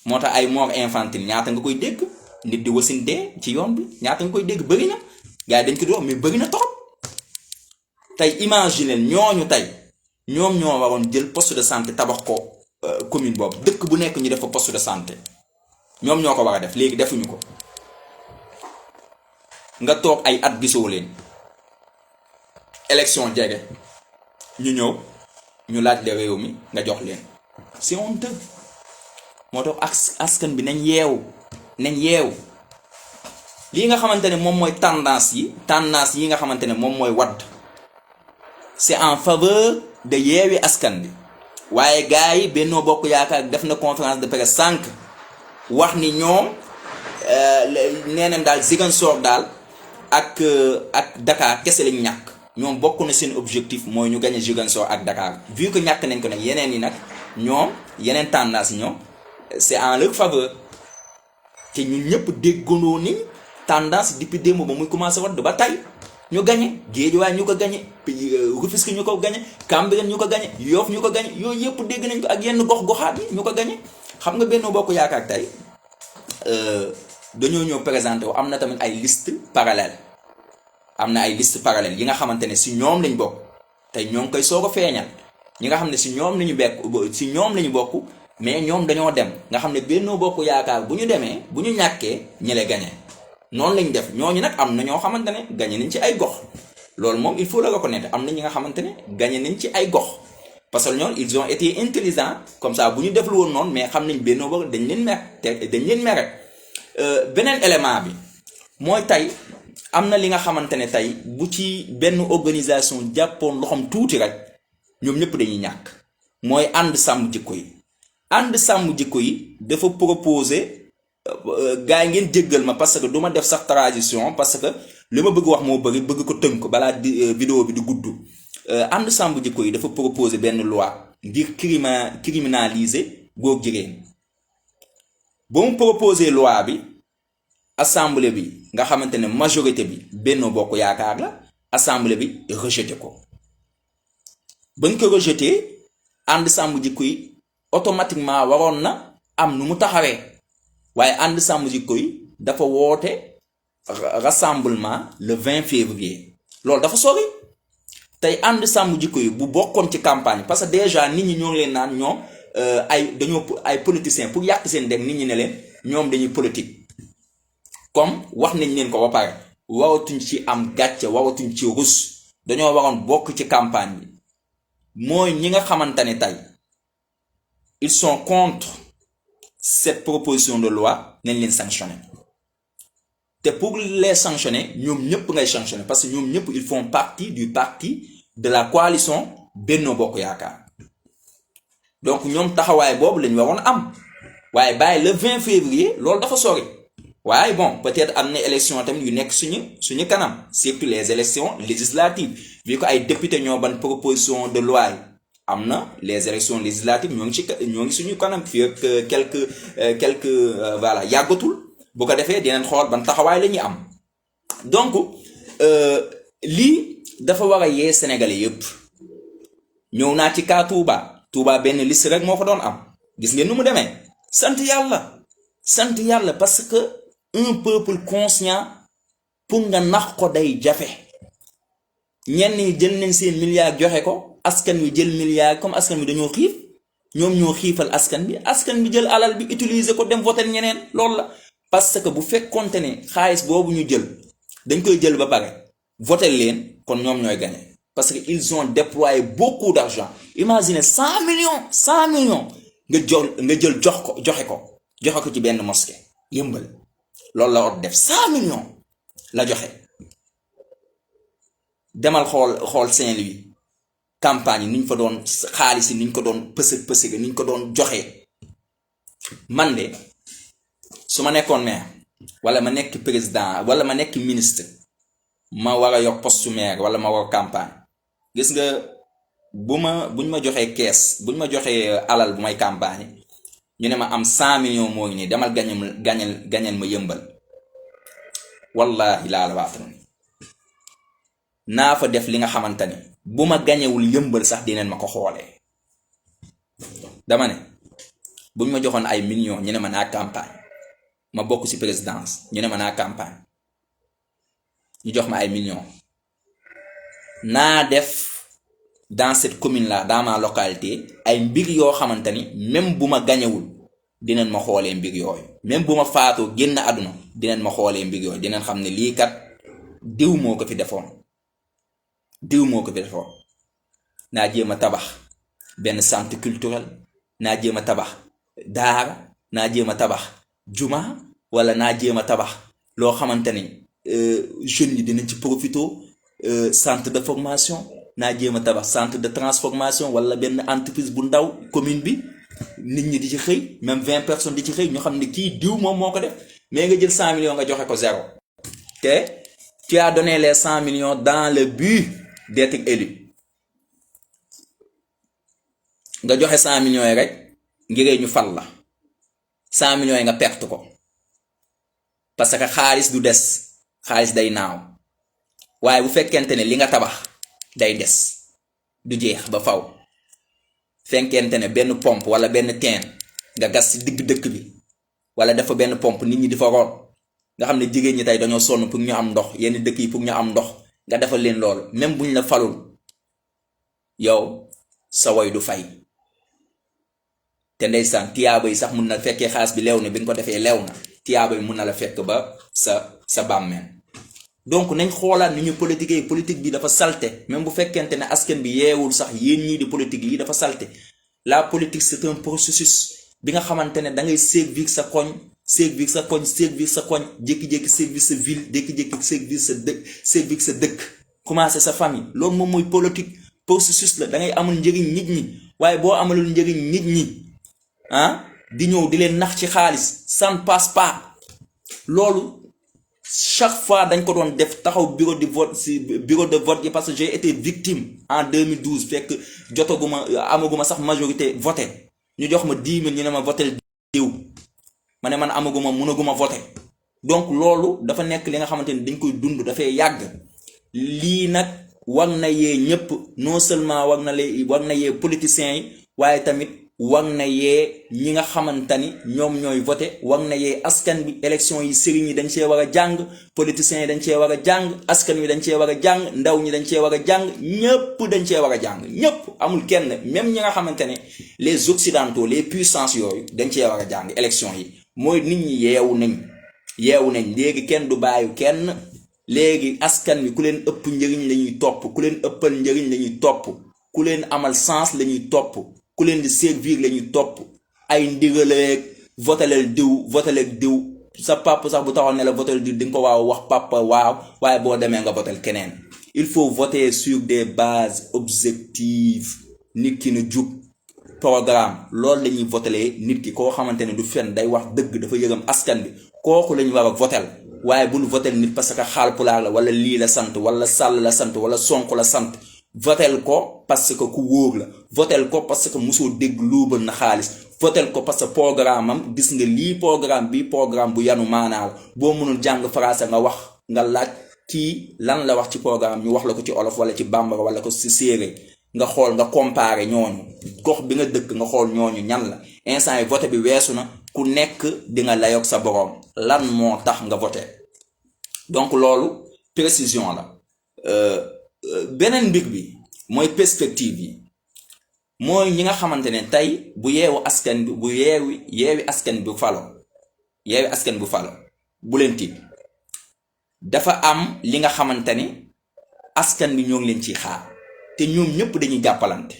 moo tax ay mort infantile ñaata nga koy dégg nit di wasin dee ci yoon bi ñaata nga koy dégg bëri na gars yi dañ ko di wax mais bëri na trop tey imagine ñooñu tey ñoom ñoo waroon jël poste de santé tabax ko commune boobu dëkk bu nekk ñu def fa poste de santé ñoom ñoo ko war a def léegi defuñu ko nga toog ay at gisoo leen élection jege ñu ñëw ñu laaj le réew mi nga jox leen c'est honteux moo tax askan bi nañ yeewu lii nga xamante ne moom mooy tendance yi nga xamante ne moom mooy wadd c'est en faveur de yeewi askan bi waaye gars yi Benno Bokk Yaakaar def na conférence de presse sànq wax ni ñoom nee nañ daal Ziguinchor daal ak Dakar kese lañ ñàkk ñoom bokk na seen objectif mooy ñu gagné Ziguinchor ak Dakar vu que ñàkk nañ ko nag yeneen yi nag ñoom yeneen tendance yi ñoom c'est en leur faveur te ñun ñëpp déggandoo ni tendance depuis démb ba muy commencé wadd ba tey ñu gagné Guédiawaye ñu ko gagné Rufisque ñu ko gagné Cambérène ñu ko gagné Yoff ñu ko gagné yooyu yëpp dégg nañ ko ak yenn gox-goxaat yi ñu ko gagné xam nga Benno Bokk Yaakaar tey dañoo ñëw présenté wu am na tamit ay liste parallèle yi nga xamante ne si ñoom lañ bokk tey ñoo ngi koy soog a feeñal ñi nga xam ne si ñoom lañu bokk mais ñoom dañoo dem nga xam ne Benno Bokk Yaakaar bu ñu demee bu ñu ñàkkee ñi lay gagné noonu lañ def ñooñu nag am na ñoo xamante ne gagné nañ ci ay gox loolu moom il faut le reconnaître am na ñi nga xamante ne gagné nañ ci ay gox parce que ñoom ils ont été intelligents comme ça bu ñu deflu woon noonu mais xam nañ Benno Bokk dañ leen mere beneen élément bi mooy tey am na li nga xamante ne tey bu ci benn organisation jàppoon loxoom tuuti rek ñoom ñëpp dañuy ñàkk mooy ànd sàmm jikko yi dafa proposer gars yi ngeen jéggal ma parce que du ma def sax transition parce que li ma bëgg wax moo bëgg ko tënk balaa vidéo bi di gudd ànd sàmm jikko yi dafa proposer benn loi ngir criminaliser góor jigéen ba mu proposer loi bi assemblée bi nga xamante ne majorité bi Benno Bokk Yaakaar la assemblée bi rejeté ko bañ ko rejeté ànd sàmm jikko yi automatiquement waroon na am nu mu taxawee waaye ànd sàmm jikko yi dafa woote rassemblement le 20 février loolu dafa sori tey ànd sàmm jikko yi bu bokkoon ci campagne parce que déjà nit ñi ñoo ngi leen naan ñoom ay politiciens pour yàq seen dem nit ñi ne leen ñoom dañuy politique comme wax nañ leen ko ba pare waratuñ ci am gàcce waratuñ ci rus dañoo waroon bokk ci campagne bi mooy ñi nga xamante ne tey ils sont contre cette proposition de loi nañ leen sanctionner te pour les sanctionner ñoom ñëpp ngay sanctionner parce que ñoom ñëpp ils font partie du parti de la coalition Benno Bokk Yaakaar donc ñoom taxawaay boobu lañ waroon am waaye bàyyi le 20 février loolu dafa sori waaye bon peut-être am na élection tamit yu nekk suñu kanam surtout les élections législatives vu que ay député ñoo ban proposition de loi yi am na les élections législatives ñoo ngi suñu kanam fii ak quelques voilà yàggatul bu ko defee dinañ xool ban taxawaay la ñuy am donc lii dafa war a yee Sénégalais yëpp ñëw naa ci cas Touba benn liste rek moo fa doon am gis ngeen nu mu demee sant sant yàlla parce que un peuple conscient pour nga nax ko day jafe. ñenn ñi jël nañ seen milliards joxe ko askan wi jël milliards comme askan wi dañoo xiif ñoom ñoo xiifal askan bi jël alal bi utiliser ko dem voter ñeneen loolu la. parce que bu fekkonte ne xaalis boobu ñu jël dañ koy jël ba pare voter leen kon ñoom ñooy gagné parce que ils ont déployé beaucoup d'argent. Imaginez 100 millions nga jël joxe ko ci benn mosquée yëmbal loolu la war def 100 millions la joxe. demal xool Saint-Louis campagne yi ni ñu fa doon xaalis yi ni ñu ko doon pësëg ni ñu ko doon joxe. man de su ma nekkoon maire wala ma nekk président wala ma nekk ministre ma war a yor poste maire wala ma war campagne gis nga buñ ma joxee kees buñ ma joxee alal bu may campagne ñu ne ma am 100 millions moo ngi nii demal gañal ma yëmbal wallahi laa la waatan naa fa def li nga xamante ne bu ma gañewul yëmbal sax dineen ma ko xoolee. dama ne buñ ma joxoon ay millions ñu ne ma naa campagne ma bokk ci présidence ñu ne ma naa campagne ñu jox ma ay millions naa def dans cette commune là dans ma localité ay mbir yoo xamante ni même bu ma gañewul dinañ ma xoolee mbir yooyu même bu ma faatoo génn àdduna dinañ ma xoolee mbir yooyu dinañ xam ne lii kat diw moo ko fi defoon naa jéem a tabax benn centre culturel naa jéem a tabax daara naa jéem a tabax juma wala naa jéem a tabax loo xamante ni jeunes yi dinañ ci profité centre de formation naa jéem a tabax centre de transformation wala benn entreprise bu ndaw commune bi nit ñi di ci xëy même 20 personnes di ci xëy ñu xam ne kii diw moom moo ko def. mais nga jël 100 millions nga joxe ko zéro te tu as donné les 100 millions dans le but d'être élu nga joxe 100 millions yi rek ngir ñu fal la 100 millions yi nga perte ko parce que xaalis du des xaalis day naaw waaye bu fekkente ne li nga tabax day des du jeex ba faw fekkente ne benn pompe wala benn teen nga gas ci digg dëkk bi wala dafa benn pompe nit ñi di fa root nga xam ne jigéen ñi tey dañoo sonn pour ñu am ndox yenn dëkk yi pour ñu am ndox nga defal leen loolu même buñ la falul yow sa woy du fay te ndeysaan tiyaaba yi sax mun na fekkee xaalis bi leew na bi nga ko defee leew na tiyaaba yi mun na la fekk ba sa bàmmeel. donc nañ xoolaat ni ñu politique bi dafa salte même bu fekkente ne askan bi yeewul sax yéen ñii di politique yi dafa salte. La politique c'est un processus bi nga xamante ne da ngay servir sa koñ jékki-jékki servir sa ville jékki-jékki servir sa dëkk commencer sa famille loolu moom mooy politique processus la da ngay amul njëriñ nit ñi waaye boo amalul njëriñ nit ñi di ñëw di leen nax ci xaalis ça ne passe pas. loolu chaque fois dañ ko doon def taxaw bureau de vote yi parce que j'ai été victime en 2012 fekk amaguma sax majorité voté ñu jox ma 10 000 ñu ne ma votel diw ma ne man mënaguma voté. donc loolu dafa nekk li nga xamante ni dañ koy dund dafay yàgg lii nag war na yee ñëpp non seulement war na yee politiciens yi waaye tamit war na yee ñi nga xamante ni ñoom ñooy voté war na yee askan bi. élection yi sëriñ yi dañ cee war a jàng politiciens yi dañ cee war a jàng askan wi dañ cee war a jàng ndaw ñi dañ cee war a jàng ñëpp dañ cee war a jàng ñëpp amul kenn même ñi nga xamante ne les occidentaux les puissances yooyu dañ cee war a jàng élection yi. mooy nit ñi yeewu nañ léegi kenn du bàyyi kenn léegi askan wi ku leen ëpp njëriñ la ñuy topp ku leen ëppal njëriñ la ñuy topp ku leen amal sens la ñuy topp ku leen di servir la ñuy topp ay ndigaleeg voteleel diw sa papa sax bu taxoon ne la votel diw di nga ko waaw wax papa waaw waaye boo demee nga votel keneen. il faut voter sur des bases objectives nit ki na jub programme loolu la ñuy votelee nit ki koo xamante ne du fen day wax dëgg dafa yërëm askan bi kooku la ñu war a votel waaye bul votel nit parce que Haalpulaar la wala lii la sant wala Sall la sant wala Sonko la sant. votel ko parce que ku wóor la votel ko parce que mosoo dégg luubal na xaalis votel ko parce que programme am gis nga lii programme bu yanu maanaa la boo mënul jàng français nga wax nga laaj kii lan la wax ci programme ñu wax la ko ci olof wala ci bambara wala ko ci séeréer nga xool nga comparer ñooñu gox bi nga dëkk nga xool ñooñu ñan la instant yi vote bi weesu na ku nekk di nga layoog sa borom lan moo tax nga voté donc loolu précision la beneen mbir bi mooy perspective yi mooy ñi nga xamante ne tey bu yeewu askan bi bu yeewi askan bi falo bu leen tiit dafa am li nga xamante ni askan bi ñoo ngi leen ciy xaar te ñoom ñëpp dañuy jàppalante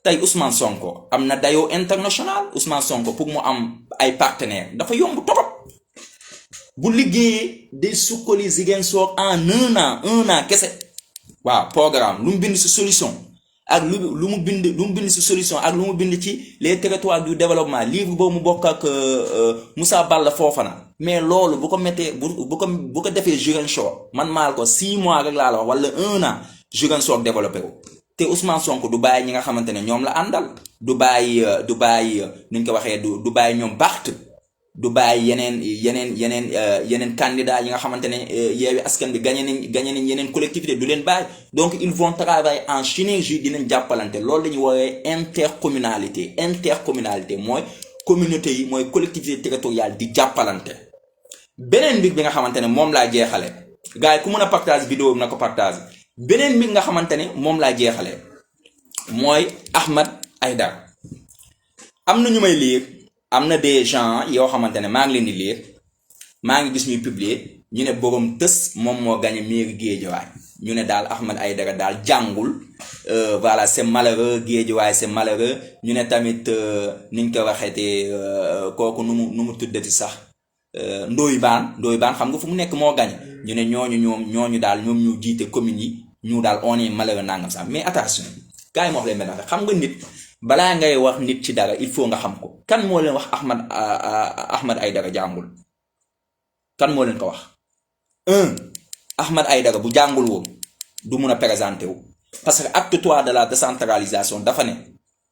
tey Ousmane Sonko am na dayoo international Ousmane Sonko pour mu am ay partenaires dafa yomb torop bu liggéeyee day sukkali Ziguinchor en un an kese waaw programme lu mu bind si solution ak lu mu bind si solution ak lu mu bind ci les territoires du développement livre boobu mu bokk ak Moussa Balla Fofana mais loolu bu ko mettee bu ko defee Ziguinchor man maal ko 6 mois rek laa la wax wala 1 an Ziguinchor développé ko te Ousmane Sonko du bàyyi ñi nga xamante ne ñoom la àndal du bàyyi nuñ ko waxee du bàyyi ñoom Barth du bàyyi yeneen candidat yi nga xamante ne yeewi askan bi gagné nañ yeneen collectivité du leen bàyyi donc ils vont travailler en synergie dinañ jàppalante loolu la ñuy woowee intercommunalité mooy communauté yi mooy collectivité territoriale di jàppalante beneen mbir bi nga xamante ne moom laa jeexale gars yi ku mën a partage vidéo bi na ko partage beneen mbir nga xamante ne moom laa jeexale mooy Ahmed Aïdara am na ñu may lire am na des gens yoo xamante ne maa ngi leen di lire maa ngi gis ñuy publier ñu ne borom tës moom moo gagné mairie Guédiawaye ñu ne daal Ahmed Aïdara daal jàngul voilà c'est malheureux Guédiawaye c'est malheureux ñu ne tamit niñ ko waxeetee kooku nu mu tuddati sax Ndoye Bane xam nga fu mu nekk moo gagné ñu ne ñooñu daal ñoom ñu jiite communes yi ñu daal on est malheureux nangam sax mais attention gars yi ma wax leen benn xam nga nit balaa ngay wax nit ci dara il faut nga xam ko kan moo leen wax Ahmed Aïdara jàngul kan moo leen ko wax Ahmed Aïdara bu jàngul woon du mun a présenté wu parce que acte 3 de la décentralisation dafa ne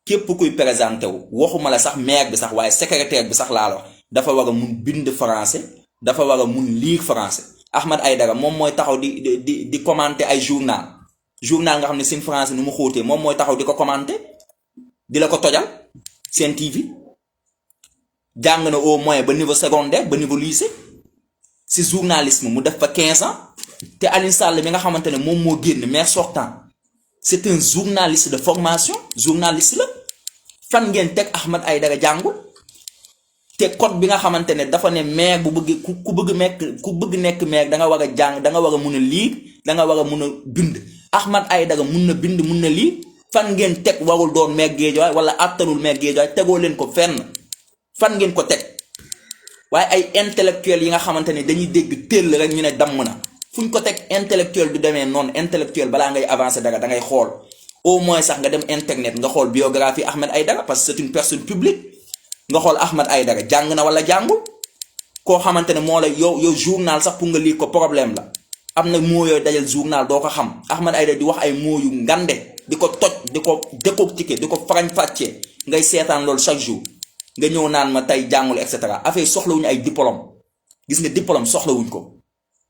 képp kuy présenté wu waxuma la sax maire bi sax waaye secrétaire bi sax laa la wax dafa war a mun bind français dafa war a mun lire français Ahmed Aïdara moom mooy taxaw di commenter ay journal nga xam ne seen français nu mu xóotee moom mooy taxaw di ko commenter di la ko tojal seen TV jàng na au moins ba niveau secondaire ba niveau lycée si journalisme mu def fa 15 ans te Alioune Sall mi nga xamante ne moom moo génn maire sortant c'est un journaliste de formation journaliste la fan ngeen teg Ahmed Aïdara jàngul te code bi nga xamante ne dafa ne maire bu bëgg ku bëgg nekk maire da nga war a jàng da nga war a mun a lire da nga war a mun a bind Ahmed Aïdara mun na bind mun na lire fan ngeen teg warul doon maire Guédiawaye wala attanul maire Guédiawaye tegoo leen ko fenn fan ngeen ko teg waaye ay intellectuels yi nga xamante ne dañuy dégg teel rek ñu ne damm na fu ñu ko teg intellectuel du demee noonu intellectuel balaa ngay avancer dara da ngay xool au moins sax nga dem internet nga xool biographie Ahmed Aïdara parce que c'est une personne publique nga xool Ahmed Aïdara jàng na wala jàngul koo xamante ne moo la yow journal sax pour nga lire ko problème la am na moo yooyu dajal journal doo ko xam Ahmed Aïdara di wax ay moo yu ngande di ko toj di ko décortiquer di ko farañ-fàccee ngay seetaan loolu chaque jour nga ñëw naan ma tey jàngul et cetera affaire soxlawuñu ay diplôme gis nga diplôme soxlawuñ ko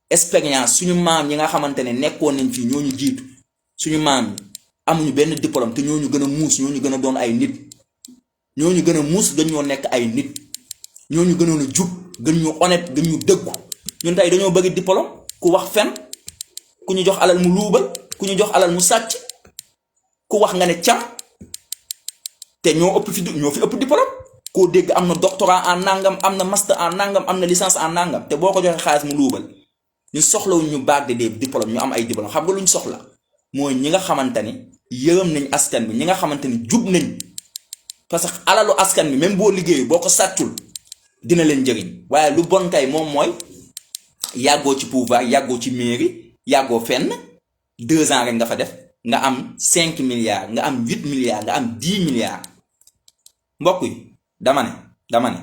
expérience suñu maam yi nga xamante ne nekkoon nañ fii ñooñu jiitu suñu maam yi amuñu benn diplôme te ñooñu gën a muus ñooñu gën a doon ay nit ñooñu gën a muus gën ñoo nekk ay nit ñooñu gënoon a jub gën ñu honnête gën ñu dëggu ñun tey dañoo bëgg diplôme ku wax fen ku ñu jox alal mu luubal ku ñu jox alal mu sàcc ku wax nga ne cam te ñoo fi ëpp diplôme koo dégg am na doctorat en nangam am na master en nangam am na licence en nangam te boo ko joxee xaalis mu luubal ñu soxlawuñ ñu baag de des diplôme ñu am ay diplôme xam nga lu ñu soxla mooy ñi nga xamante ni yërëm nañ askan bi ñi nga xamante ni jub nañ parce que alalu askan bi même boo liggéeyu boo ko sàccul dina leen njëriñ waaye lu bon kay moom mooy yàggoo ci pouvoir yàggoo ci mairie yàggoo fenn 2 ans rek nga fa def nga am 5 milliards nga am 8 milliards nga am 10 milliards mbokk yi dama ne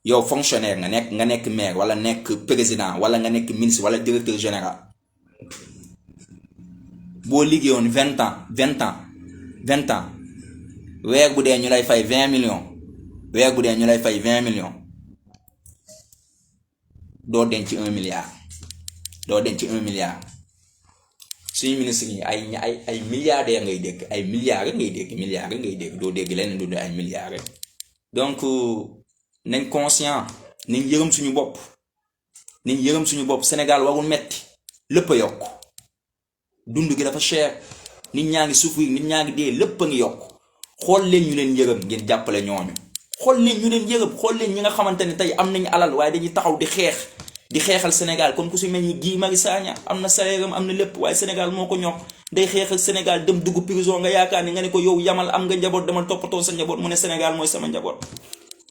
yow fonctionnaire nga nekk maire wala nekk président wala nga nekk ministre wala directeur général boo liggéeyoon 20 ans weer bu dee ñu lay fay 20 millions weer bu dee ñu lay fay 20 millions doo denc 1 milliard suñu ministre yi ay milliardaires ngay dégg ay milliards ngay dégg doo dégg leneen du ay milliards rek donc nañ conscient nañ yërëm suñu bopp Sénégal warul metti lépp a yokk dund gi dafa cher nit ñaa ngi souffrir nit ñaa ngi dee lépp a ngi yokk xool leen ñu leen yërëm ngeen jàppale ñooñu xool leen ñu leen yërëm xool leen ñi nga xamante ne tey am nañu alal waaye dañuy taxaw di xeexal Sénégal kon ku si mel ni Guy Marius Sagna am na salaire am na lépp waaye Sénégal moo ko ñor day xeexal Sénégal dem dugg prison nga yaakaar ni nga ne ko yow yamal am nga njaboot demal toppatoo sa njaboot mu ne Sénégal mooy sama njaboot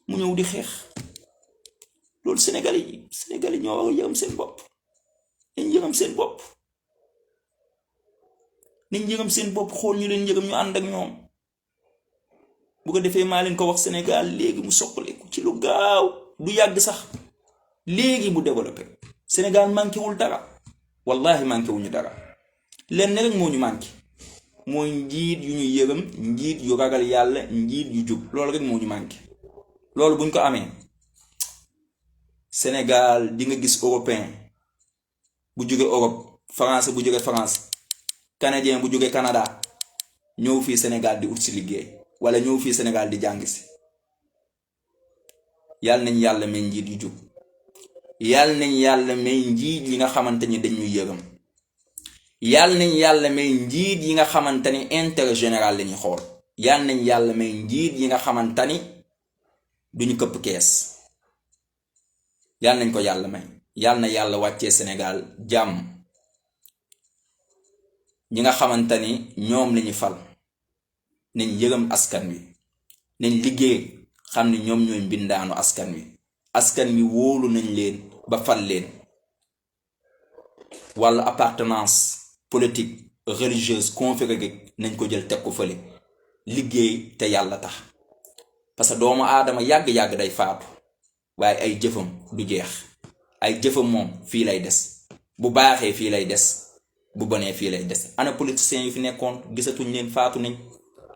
mu ñëw di xeex loolu Sénégal yi ñoo war a yërëm seen bopp nañ yërëm seen bopp xool ñu leen yërëm ñu ànd ak ñoom bu ko defee maa leen ko wax Sénégal léegi mu soqaleku ci lu gaaw du yàgg sax léegi mu développé Sénégal manqué wul dara wallahi manqué wuñu dara lenn rek moo ñu manqué mooy njiit yu ñu yërëm njiit yu ragal yàlla njiit yu jub loolu rek moo ñu manqué loolu buñ ko amee Sénégal di nga gis européen bu jóge Europe français bu jóge France canadien bu jóge Canada ñëw fii Sénégal di ut si liggéey wala ñëw fii Sénégal di jàng si yàlla nañ yàlla may njiit yu jub yàlla nañ yàlla may njiit yi nga xamante ni dañuy yërëm yàlla nañ yàlla may njiit yi nga xamante ni intérêt général lañuy xool yàlla nañ yàlla may njiit yi nga xamante ni duñu këpp kees yàlla nañ ko yàlla may yàlla na yàlla wàccee Sénégal jàmm ñi nga xamante ni ñoom lañu fal nañ yërëm askan wi nañ liggéey xam ni ñoom ñooy mbindaanu askan wi wóolu nañ leen ba fal leen walla appartenance politique religieuse confrérie nañ ko jël teg ko fële liggéey te yàlla tax parce que doomu aadama yàgg-yàgg day faatu waaye ay jëfam du jeex ay jëfam moom fii lay des bu baaxee fii lay des bu bonee fii lay des ana politiciens yu fi nekkoon gisatuñ leen faatu nañ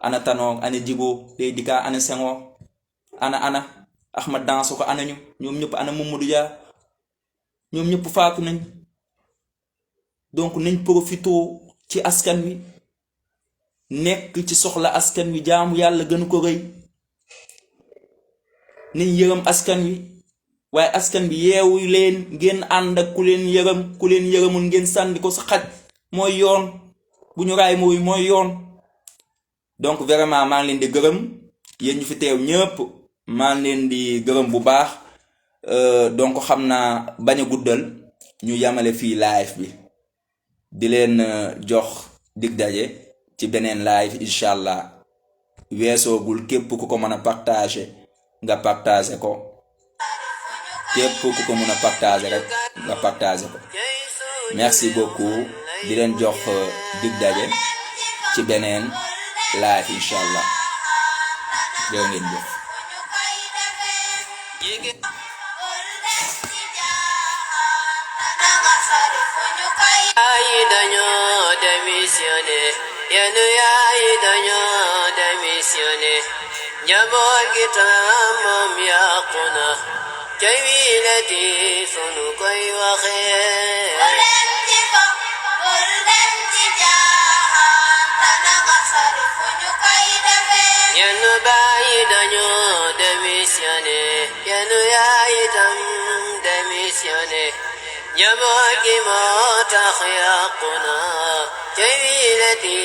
ana Tanor ana Djigo Dey Dika ana Senghor ana Ahmed Dansokho ana ñoom ñëpp ana Mamadou Dia ñoom ñëpp faatu nañ donc nañ profitoo ci askan wi nekk ci soxla askan wi jaamu yàlla gënu ko rëy nañ yërëm askan wi waaye askan bi yeewu leen ngeen ànd ak ku leen yërëmul ngeen sànni ko sa xaj mooy yoon bu ñu raay mooy yoon donc vraiment maa ngi leen di gërëm yéen ñu fi teew ñëpp maa ngi leen di gërëm bu baax donc xam naa bañ a guddal ñu yamale fii live bi di leen jox dig daje ci beneen live incha allah weesoogul képp ku ko mën a partager nga partager ko képp ku ko mën a partager rek nga partager ko merci beaucoup di leen jox dig daje ci beneen live incha allah jërë ngeen jëf. Jabol gitam mom yaquna jaywilati sunu koy waxe yenu bayi dañu démissionné yenu yaay itam démissionné jabol gi moo tax yaquna jaywilati